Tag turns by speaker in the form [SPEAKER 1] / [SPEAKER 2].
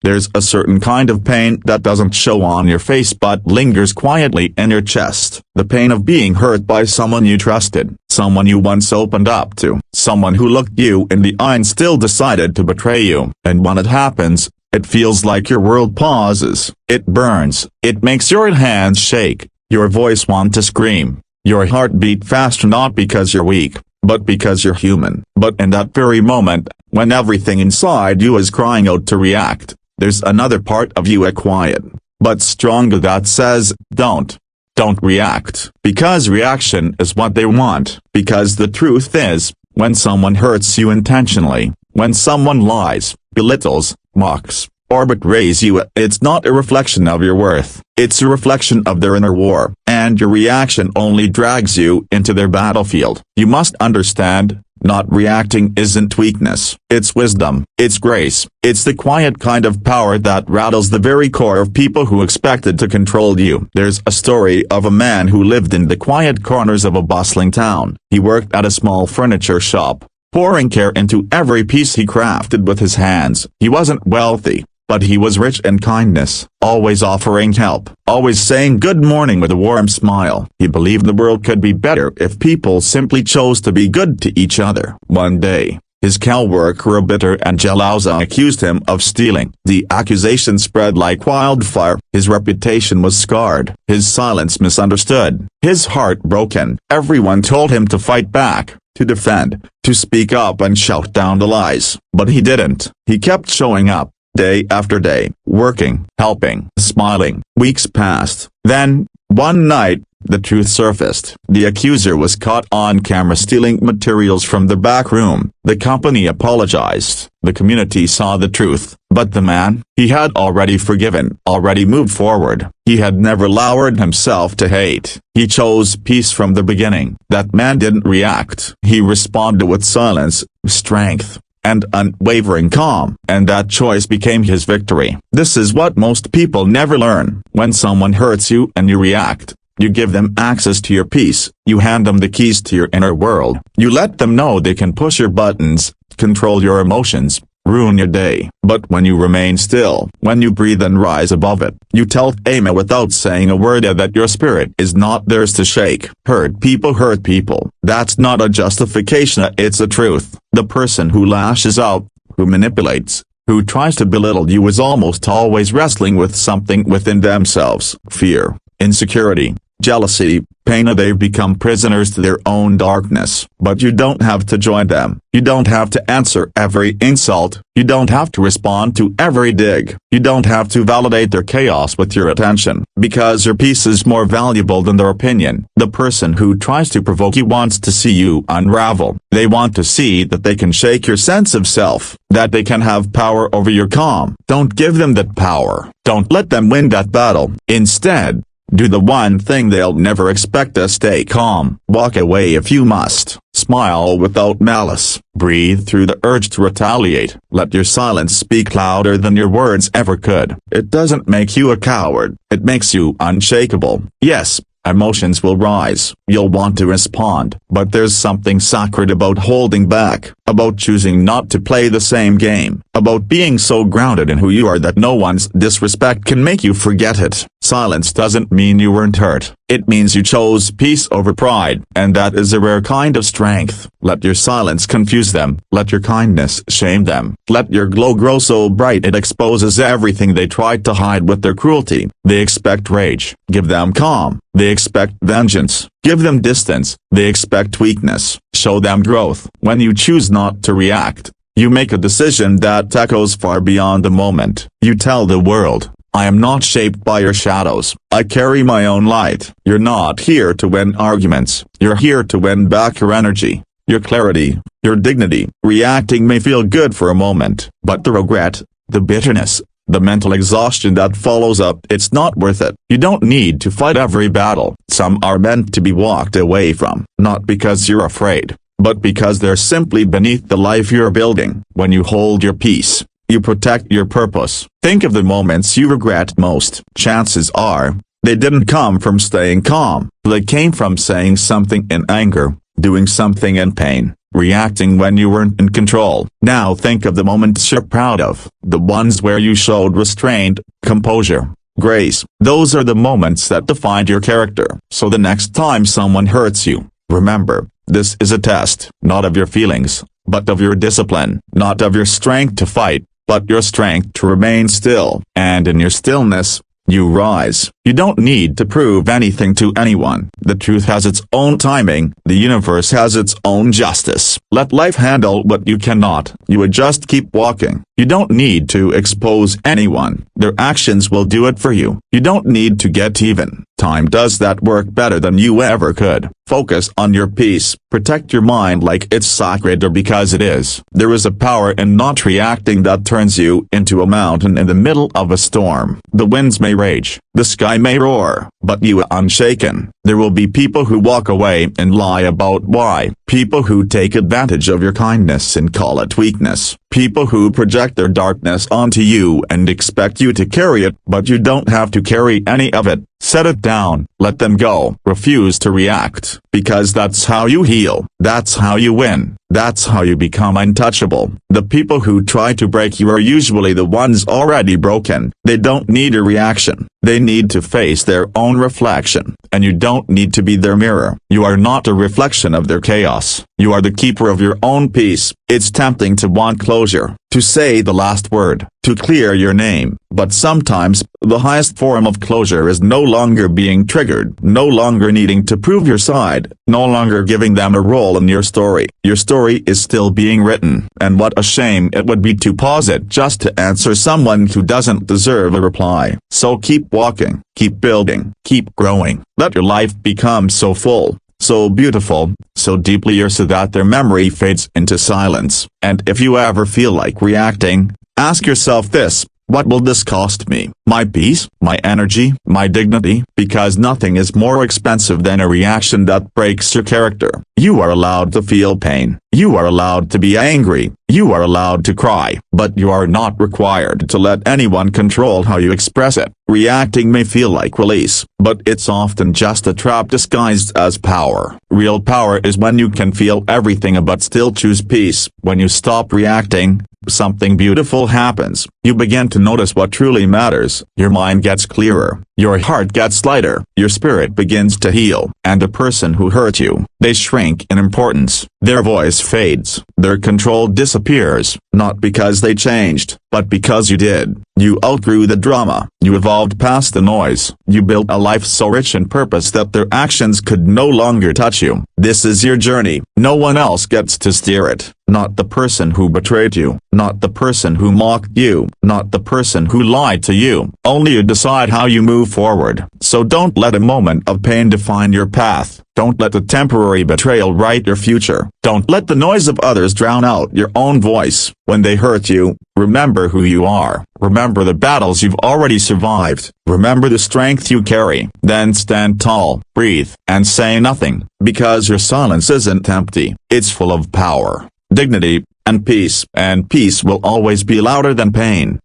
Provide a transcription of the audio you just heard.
[SPEAKER 1] There's a certain kind of pain that doesn't show on your face but lingers quietly in your chest. The pain of being hurt by someone you trusted, someone you once opened up to, someone who looked you in the eye and still decided to betray you. And when it happens, it feels like your world pauses. It burns. It makes your hands shake, your voice want to scream, your heart beat faster, not because you're weak, but because you're human. But in that very moment, when everything inside you is crying out to react, there's another part of you, a quiet, but stronger, that says, don't react. Because reaction is what they want. Because the truth is, when someone hurts you intentionally, when someone lies, belittles, mocks, or betrays you, it's not a reflection of your worth. It's a reflection of their inner war, and your reaction only drags you into their battlefield. You must understand, not reacting isn't weakness. It's wisdom. It's grace. It's the quiet kind of power that rattles the very core of people who expected to control you. There's a story of a man who lived in the quiet corners of a bustling town. He worked at a small furniture shop, pouring care into every piece he crafted with his hands. He wasn't wealthy, but he was rich in kindness, always offering help, always saying good morning with a warm smile. He believed the world could be better if people simply chose to be good to each other. One day, his co-worker, a bitter and jealous, accused him of stealing. The accusation spread like wildfire. His reputation was scarred, his silence misunderstood, his heart broken. Everyone told him to fight back, to defend, to speak up and shout down the lies. But he didn't. He kept showing up, day after day, working, helping, smiling. Weeks passed. Then, one night, the truth surfaced. The accuser was caught on camera stealing materials from the back room. The company apologized. The community saw the truth. But the man, he had already forgiven, already moved forward. He had never lowered himself to hate. He chose peace from the beginning. That man didn't react. He responded with silence, strength, and unwavering calm, and that choice became his victory. This is what most people never learn. When someone hurts you and you react, you give them access to your peace, you hand them the keys to your inner world. You let them know they can push your buttons, control your emotions, ruin your day. But when you remain still, when you breathe and rise above it, you tell Amy without saying a word that your spirit is not theirs to shake. Hurt people. That's not a justification, it's a truth. The person who lashes out, who manipulates, who tries to belittle you is almost always wrestling with something within themselves. Fear, insecurity, jealousy, pain. They've become prisoners to their own darkness. But you don't have to join them. You don't have to answer every insult. You don't have to respond to every dig. You don't have to validate their chaos with your attention, because your peace is more valuable than their opinion. The person who tries to provoke you wants to see you unravel. They want to see that they can shake your sense of self, that they can have power over your calm. Don't give them that power. Don't let them win that battle. Instead, do the one thing they'll never expect: to stay calm. Walk away if you must. Smile without malice. Breathe through the urge to retaliate. Let your silence speak louder than your words ever could. It doesn't make you a coward. It makes you unshakable. Yes, emotions will rise. You'll want to respond. But there's something sacred about holding back, about choosing not to play the same game, about being so grounded in who you are that no one's disrespect can make you forget it. Silence doesn't mean you weren't hurt. It means you chose peace over pride, and that is a rare kind of strength. Let your silence confuse them. Let your kindness shame them. Let your glow grow so bright it exposes everything they tried to hide with their cruelty. They expect rage. Give them calm. They expect vengeance. Give them distance. They expect weakness. Show them growth. When you choose not to react, you make a decision that echoes far beyond the moment. You tell the world, I am not shaped by your shadows. I carry my own light. You're not here to win arguments. You're here to win back your energy, your clarity, your dignity. Reacting may feel good for a moment, but the regret, the bitterness, the mental exhaustion that follows up, it's not worth it. You don't need to fight every battle. Some are meant to be walked away from, not because you're afraid, but because they're simply beneath the life you're building. When you hold your peace, you protect your purpose. Think of the moments you regret most. Chances are, they didn't come from staying calm. They came from saying something in anger, doing something in pain, reacting when you weren't in control. Now think of the moments you're proud of, the ones where you showed restraint, composure, grace. Those are the moments that defined your character. So the next time someone hurts you, remember, this is a test, not of your feelings, but of your discipline, not of your strength to fight, but your strength to remain still. And in your stillness, you rise. You don't need to prove anything to anyone. The truth has its own timing. The universe has its own justice. Let life handle what you cannot. You would just keep walking. You don't need to expose anyone. Their actions will do it for you. You don't need to get even. Time does that work better than you ever could. Focus on your peace. Protect your mind like it's sacred, or because it is. There is a power in not reacting that turns you into a mountain in the middle of a storm. The winds may rage, the sky may roar, but you are unshaken. There will be people who walk away and lie about why. People who take advantage of your kindness and call it weakness. People who project their darkness onto you and expect you to carry it, but you don't have to carry any of it. Set it down, let them go, refuse to react, because that's how you heal, that's how you win, that's how you become untouchable. The people who try to break you are usually the ones already broken. They don't need a reaction, they need to face their own reflection, and you don't need to be their mirror. You are not a reflection of their chaos, you are the keeper of your own peace. It's tempting to want closure, to say the last word, to clear your name, but sometimes, the highest form of closure is no longer being triggered, no longer needing to prove your side, no longer giving them a role in your story. Your story is still being written, and what a shame it would be to pause it just to answer someone who doesn't deserve a reply. So keep walking, keep building, keep growing. Let your life become so full, so beautiful, so deeply yours so that their memory fades into silence. And if you ever feel like reacting, ask yourself this: what will this cost me? My peace, my energy, my dignity? Because nothing is more expensive than a reaction that breaks your character. You are allowed to feel pain. You are allowed to be angry. You are allowed to cry. But you are not required to let anyone control how you express it. Reacting may feel like release, but it's often just a trap disguised as power. Real power is when you can feel everything but still choose peace. When you stop reacting, something beautiful happens. You begin to notice what truly matters. Your mind gets clearer. Your heart gets lighter. Your spirit begins to heal. And the person who hurt you, they shrink in importance. Their voice fades. Their control disappears. Not because they changed, but because you did. You outgrew the drama. You evolved past the noise. You built a life so rich in purpose that their actions could no longer touch you. This is your journey. No one else gets to steer it. Not the person who betrayed you. Not the person who mocked you. Not the person who lied to you. Only you decide how you move forward. So don't let a moment of pain define your path. Don't let the temporary betrayal write your future. Don't let the noise of others drown out your own voice. When they hurt you, remember who you are. Remember the battles you've already survived. Remember the strength you carry. Then stand tall, breathe, and say nothing, because your silence isn't empty. It's full of power, dignity, and peace will always be louder than pain.